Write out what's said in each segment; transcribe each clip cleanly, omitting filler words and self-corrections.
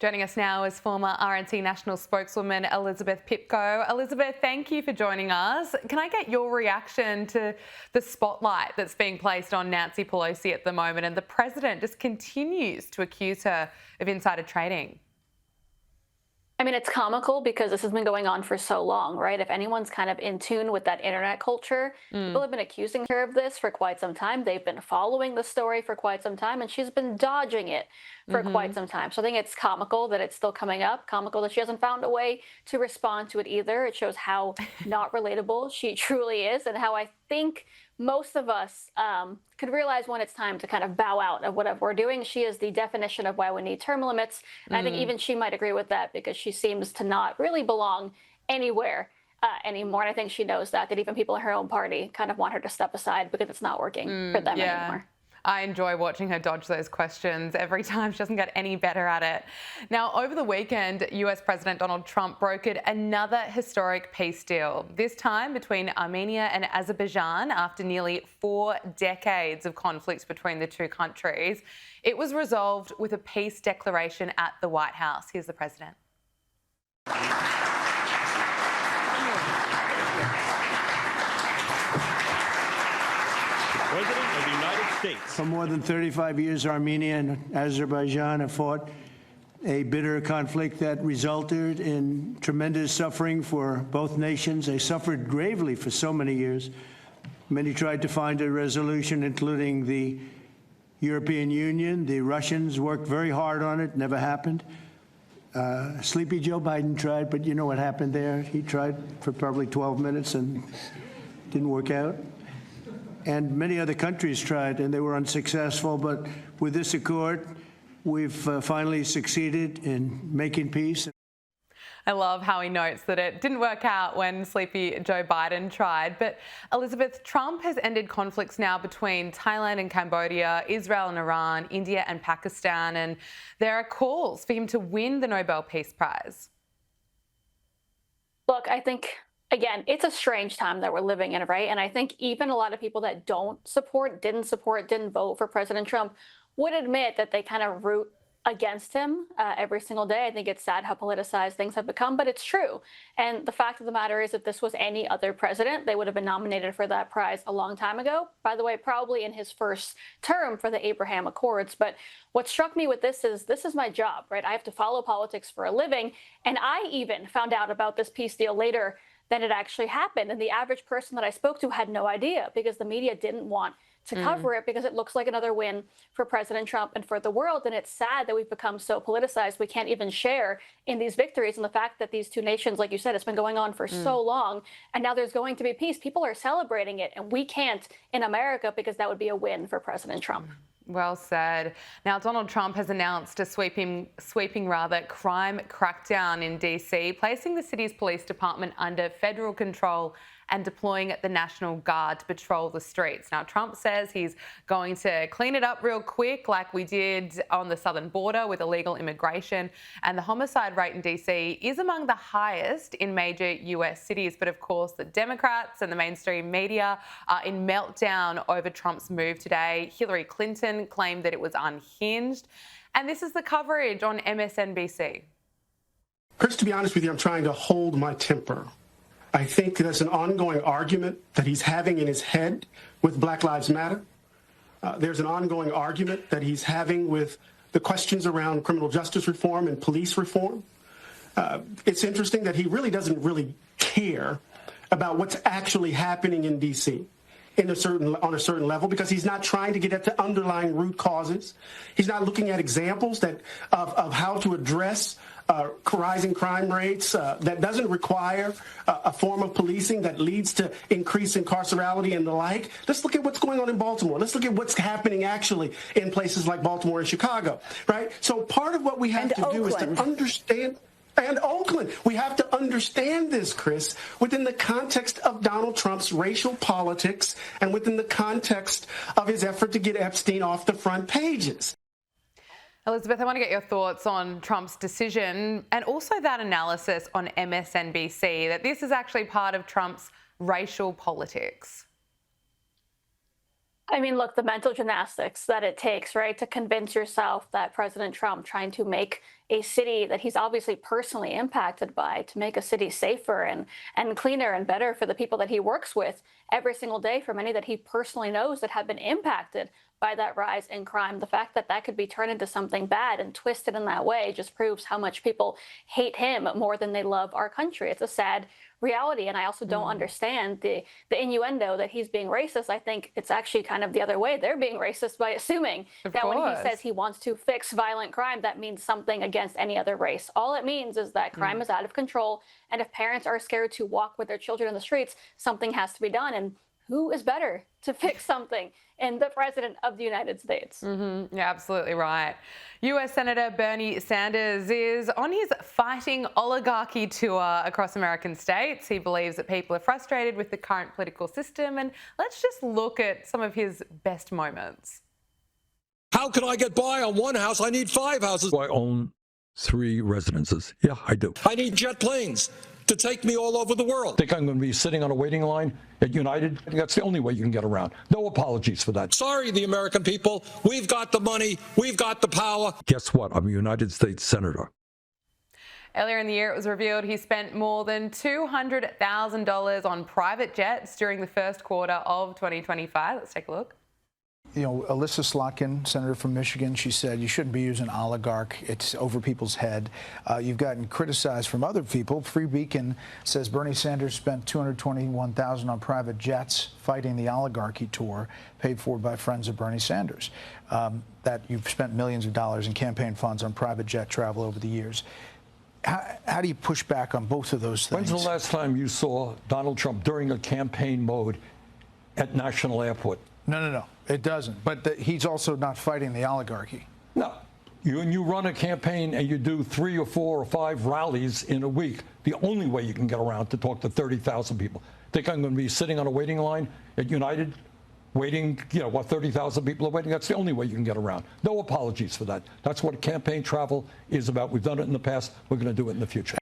Joining us now is former RNC National spokeswoman Elizabeth Pipko. Elizabeth, thank you for joining us. Can I get your reaction to the spotlight that's being placed on Nancy Pelosi at the moment, and the president just continues to accuse her of insider trading? I mean, it's comical because this has been going on for so long, right? If anyone's kind of in tune with that internet culture, people have been accusing her of this for quite some time. They've been following the story for quite some time, and she's been dodging it for quite some time. So I think it's comical that it's still coming up, comical that she hasn't found a way to respond to it either. It shows how not relatable she truly is, and how I think most of us could realize when it's time to kind of bow out of whatever we're doing. She is the definition of why we need term limits. And I think even she might agree with that, because she seems to not really belong anywhere anymore. And I think she knows that even people in her own party kind of want her to step aside because it's not working for them anymore. I enjoy watching her dodge those questions every time. She doesn't get any better at it. Now, over the weekend, US President Donald Trump brokered another historic peace deal, this time between Armenia and Azerbaijan after nearly 4 decades of conflicts between the two countries. It was resolved with a peace declaration at the White House. Here's the president. President of the United States. For more than 35 years, Armenia and Azerbaijan have fought a bitter conflict that resulted in tremendous suffering for both nations. They suffered gravely for so many years. Many tried to find a resolution, including the European Union. The Russians worked very hard on it, never happened. Sleepy Joe Biden tried, but you know what happened there. He tried for probably 12 minutes and didn't work out. And many other countries tried, and they were unsuccessful. But with this accord, we've finally succeeded in making peace. I love how he notes that it didn't work out when Sleepy Joe Biden tried. But Elizabeth, Trump has ended conflicts now between Thailand and Cambodia, Israel and Iran, India and Pakistan, and there are calls for him to win the Nobel Peace Prize. Look, I think, again, it's a strange time that we're living in, right? And I think even a lot of people that didn't vote for President Trump would admit that they kind of root against him every single day. I think it's sad how politicized things have become, but it's true. And the fact of the matter is, if this was any other president, they would have been nominated for that prize a long time ago. By the way, probably in his first term for the Abraham Accords. But what struck me with this is my job, right? I have to follow politics for a living. And I even found out about this peace deal later than it actually happened. And the average person that I spoke to had no idea, because the media didn't want to cover it, because it looks like another win for President Trump and for the world. And it's sad that we've become so politicized we can't even share in these victories. And the fact that these two nations, like you said, it's been going on for so long, and now there's going to be peace. People are celebrating it, and we can't in America, because that would be a win for President Trump. Well said. Now, Donald Trump has announced a sweeping crime crackdown in DC, placing the city's police department under federal control and deploying the National Guard to patrol the streets. Now, Trump says he's going to clean it up real quick, like we did on the southern border with illegal immigration. And the homicide rate in DC is among the highest in major US cities. But of course, the Democrats and the mainstream media are in meltdown over Trump's move today. Hillary Clinton claimed that it was unhinged. And this is the coverage on MSNBC. Chris, to be honest with you, I'm trying to hold my temper. I think there's an ongoing argument that he's having in his head with Black Lives Matter. There's an ongoing argument that he's having with the questions around criminal justice reform and police reform. It's interesting that he really doesn't really care about what's actually happening in D.C. on a certain level, because he's not trying to get at the underlying root causes. He's not looking at examples of how to address rising crime rates that doesn't require a form of policing that leads to increased incarcerality and the like. Let's look at what's going on in Baltimore. Let's look at what's happening actually in places like Baltimore and Chicago, right? So part of what we have to do is to understand. And Oakland. We have to understand this, Chris, within the context of Donald Trump's racial politics and within the context of his effort to get Epstein off the front pages. Elizabeth, I want to get your thoughts on Trump's decision and also that analysis on MSNBC that this is actually part of Trump's racial politics. I mean, look, the mental gymnastics that it takes, right, to convince yourself that President Trump trying to make a city that he's obviously personally impacted by, to make a city safer and cleaner and better for the people that he works with every single day, for many that he personally knows that have been impacted by that rise in crime. The fact that that could be turned into something bad and twisted in that way just proves how much people hate him more than they love our country. It's a sad reality. And I also don't understand the innuendo that he's being racist. I think it's actually kind of the other way. They're being racist by assuming that when he says he wants to fix violent crime, that means something against any other race. All it means is that crime is out of control. And if parents are scared to walk with their children in the streets, something has to be done. And who is better to fix something in the president of the United States? You're absolutely right. US Senator Bernie Sanders is on his fighting oligarchy tour across American states. He believes that people are frustrated with the current political system. And let's just look at some of his best moments. How can I get by on one house? I need 5 houses. I own 3 residences. Yeah, I do. I need jet planes to take me all over the world. Think I'm going to be sitting on a waiting line at United? That's the only way you can get around. No apologies for that. Sorry, the American people. We've got the money. We've got the power. Guess what? I'm a United States Senator. Earlier in the year, it was revealed he spent more than $200,000 on private jets during the first quarter of 2025. Let's take a look. You know, Alyssa Slotkin, senator from Michigan, she said you shouldn't be using oligarch. It's over people's head. You've gotten criticized from other people. Free Beacon says Bernie Sanders spent $221,000 on private jets fighting the oligarchy tour, paid for by friends of Bernie Sanders. That you've spent millions of dollars in campaign funds on private jet travel over the years. How do you push back on both of those things? When's the last time you saw Donald Trump during a campaign mode at National Airport? No, it doesn't. But he's also not fighting the oligarchy. No. You run a campaign and you do 3 or 4 or 5 rallies in a week. The only way you can get around to talk to 30,000 people. Think I'm going to be sitting on a waiting line at United waiting, 30,000 people are waiting? That's the only way you can get around. No apologies for that. That's what campaign travel is about. We've done it in the past. We're going to do it in the future.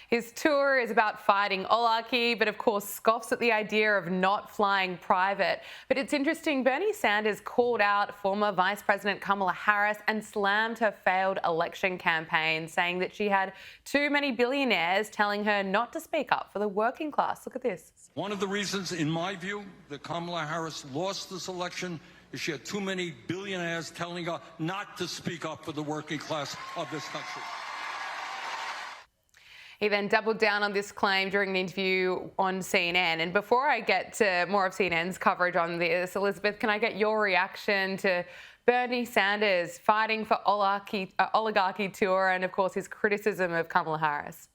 His tour is about fighting oligarchy, but of course scoffs at the idea of not flying private. But it's interesting, Bernie Sanders called out former Vice President Kamala Harris and slammed her failed election campaign, saying that she had too many billionaires telling her not to speak up for the working class. Look at this. One of the reasons, in my view, that Kamala Harris lost this election is she had too many billionaires telling her not to speak up for the working class of this country. He then doubled down on this claim during an interview on CNN. And before I get to more of CNN's coverage on this, Elizabeth, can I get your reaction to Bernie Sanders fighting for oligarchy tour and, of course, his criticism of Kamala Harris?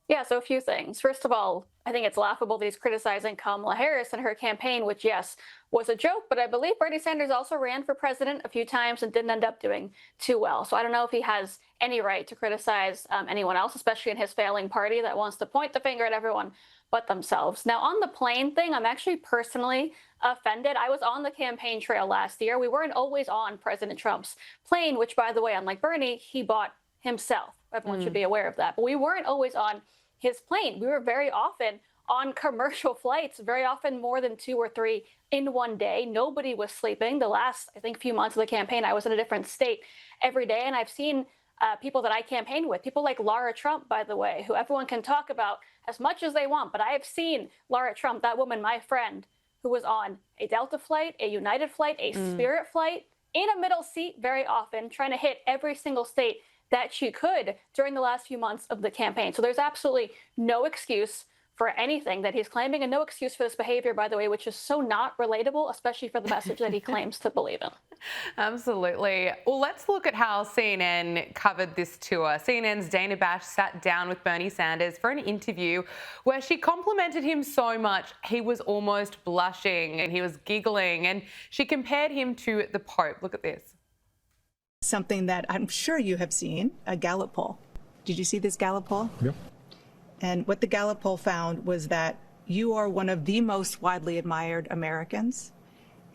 Yeah, so a few things. First of all, I think it's laughable that he's criticizing Kamala Harris and her campaign, which, yes, was a joke. But I believe Bernie Sanders also ran for president a few times and didn't end up doing too well. So I don't know if he has any right to criticize anyone else, especially in his failing party that wants to point the finger at everyone but themselves. Now, on the plane thing, I'm actually personally offended. I was on the campaign trail last year. We weren't always on President Trump's plane, which, by the way, unlike Bernie, he bought himself. Everyone should be aware of that. But we weren't always on his plane. We were very often on commercial flights, very often more than 2 or 3 in one day. Nobody was sleeping. The last, I think, few months of the campaign, I was in a different state every day. And I've seen people that I campaigned with, people like Lara Trump, by the way, who everyone can talk about as much as they want. But I have seen Lara Trump, that woman, my friend, who was on a Delta flight, a United flight, a Spirit flight, in a middle seat very often, trying to hit every single state that she could during the last few months of the campaign. So there's absolutely no excuse for anything that he's claiming, and no excuse for this behavior, by the way, which is so not relatable, especially for the message that he claims to believe in. Absolutely. Well, let's look at how CNN covered this tour. CNN's Dana Bash sat down with Bernie Sanders for an interview where she complimented him so much he was almost blushing and he was giggling, and she compared him to the Pope. Look at this. Something that I'm sure you have seen, a Gallup poll. Did you see this Gallup poll? Yeah. And what the Gallup poll found was that you are one of the most widely admired Americans,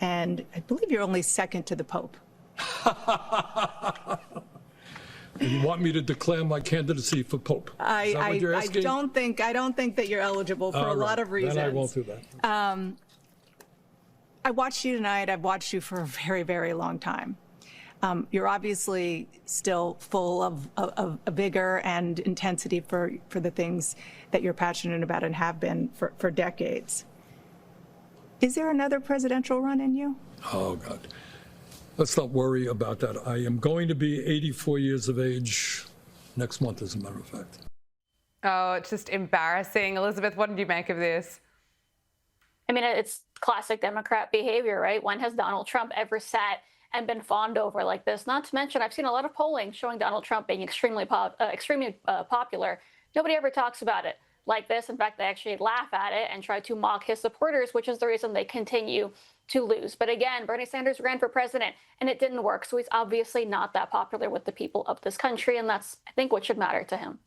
and I believe you're only second to the Pope. You want me to declare my candidacy for Pope? I don't think that you're eligible for a lot of reasons. Then I won't do that. I watched you tonight. I've watched you for a very, very long time. You're obviously still full of vigor and intensity for the things that you're passionate about and have been for decades. Is there another presidential run in you? Oh, God. Let's not worry about that. I am going to be 84 years of age next month, as a matter of fact. Oh, it's just embarrassing. Elizabeth, what did you make of this? I mean, it's classic Democrat behavior, right? When has Donald Trump ever sat and been fawned over like this? Not to mention, I've seen a lot of polling showing Donald Trump being extremely popular. Nobody ever talks about it like this. In fact, they actually laugh at it and try to mock his supporters, which is the reason they continue to lose. But again, Bernie Sanders ran for president and it didn't work. So he's obviously not that popular with the people of this country. And that's, I think, what should matter to him.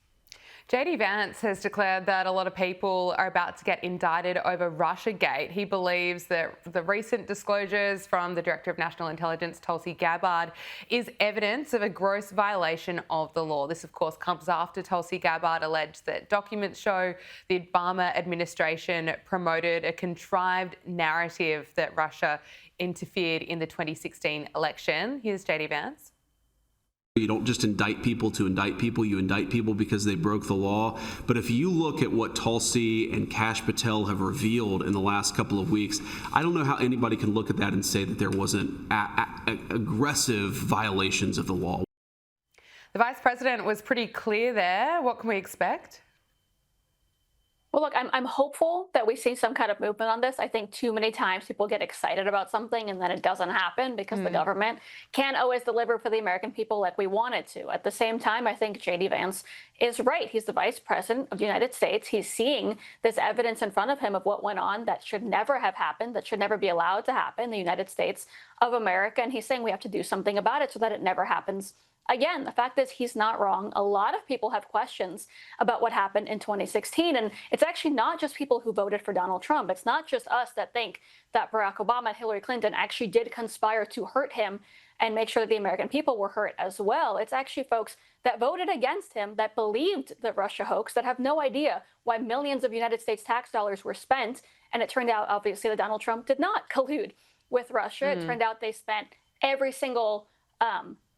JD Vance has declared that a lot of people are about to get indicted over Russiagate. He believes that the recent disclosures from the Director of National Intelligence, Tulsi Gabbard, is evidence of a gross violation of the law. This, of course, comes after Tulsi Gabbard alleged that documents show the Obama administration promoted a contrived narrative that Russia interfered in the 2016 election. Here's JD Vance. You don't just indict people to indict people. You indict people because they broke the law. But if you look at what Tulsi and Kash Patel have revealed in the last couple of weeks, I don't know how anybody can look at that and say that there wasn't aggressive violations of the law. The Vice President was pretty clear there. What can we expect? Well, look, I'm hopeful that we see some kind of movement on this. I think too many times people get excited about something and then it doesn't happen because the government can't always deliver for the American people like we want it to. At the same time, I think JD Vance is right. He's the Vice President of the United States. He's seeing this evidence in front of him of what went on that should never have happened, that should never be allowed to happen in the United States of America. And he's saying we have to do something about it so that it never happens again. The fact is he's not wrong. A lot of people have questions about what happened in 2016. And it's actually not just people who voted for Donald Trump. It's not just us that think that Barack Obama and Hillary Clinton actually did conspire to hurt him and make sure that the American people were hurt as well. It's actually folks that voted against him, that believed the Russia hoax, that have no idea why millions of United States tax dollars were spent. And it turned out, obviously, that Donald Trump did not collude with Russia. It turned out they spent every single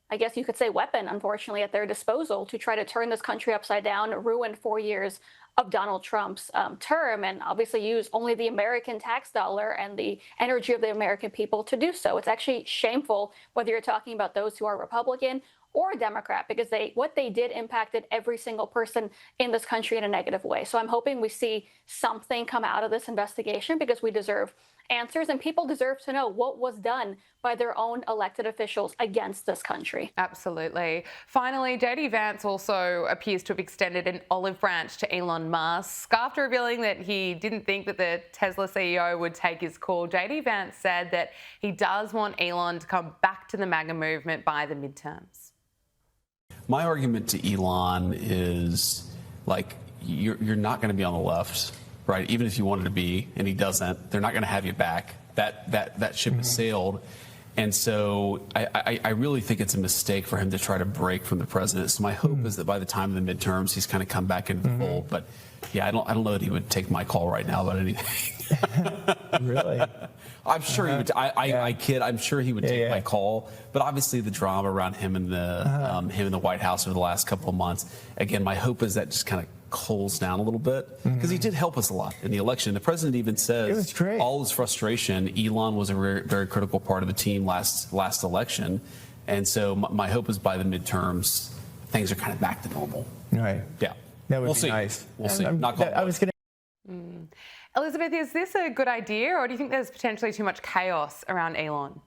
I guess you could say weapon, unfortunately, at their disposal to try to turn this country upside down, ruin 4 years of Donald Trump's term, and obviously use only the American tax dollar and the energy of the American people to do so. It's actually shameful whether you're talking about those who are Republican or Democrat, because what they did impacted every single person in this country in a negative way. So I'm hoping we see something come out of this investigation, because we deserve answers and people deserve to know what was done by their own elected officials against this country. Absolutely. Finally, JD Vance also appears to have extended an olive branch to Elon Musk. After revealing that he didn't think that the Tesla CEO would take his call, JD Vance said that he does want Elon to come back to the MAGA movement by the midterms. My argument to Elon is, like, you're not going to be on the left, right? Even if you wanted to be, and he doesn't, they're not going to have you back. That ship has sailed. And so I really think it's a mistake for him to try to break from the president. So my hope is that by the time of the midterms, he's kind of come back into the fold. But yeah, I don't know that he would take my call right now about anything. Really? I'm sure he would. I kid. I'm sure he would take my call. But obviously, the drama around him in the White House over the last couple of months. Again, my hope is that just kind of cools down a little bit, because he did help us a lot in the election. The president even says all his frustration, Elon was a very, very critical part of the team last election. And so my hope is by the midterms, things are kind of back to normal. Right. Yeah. That would be nice. We'll see. Elizabeth, is this a good idea, or do you think there's potentially too much chaos around Elon?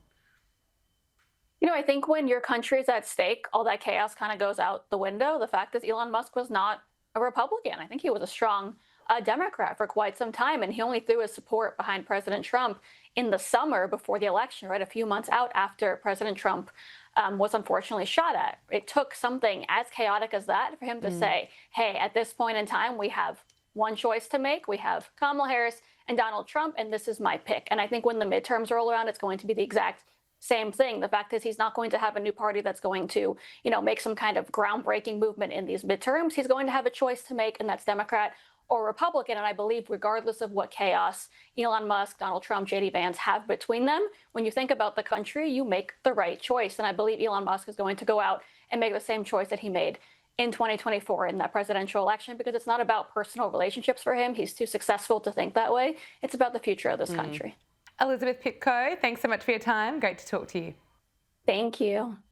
You know, I think when your country is at stake, all that chaos kind of goes out the window. The fact is Elon Musk was not a Republican. I think he was a strong Democrat for quite some time, and he only threw his support behind President Trump in the summer before the election, right? A few months out after President Trump was unfortunately shot at. It took something as chaotic as that for him to say, hey, at this point in time, we have one choice to make. We have Kamala Harris and Donald Trump, and this is my pick. And I think when the midterms roll around, it's going to be the exact same thing. The fact is he's not going to have a new party that's going to, make some kind of groundbreaking movement in these midterms. He's going to have a choice to make, and that's Democrat or Republican. And I believe regardless of what chaos Elon Musk, Donald Trump, JD Vance have between them, when you think about the country, you make the right choice. And I believe Elon Musk is going to go out and make the same choice that he made in 2024 in that presidential election, because it's not about personal relationships for him. He's too successful to think that way. It's about the future of this country. Elizabeth Pipko, thanks so much for your time. Great to talk to you. Thank you.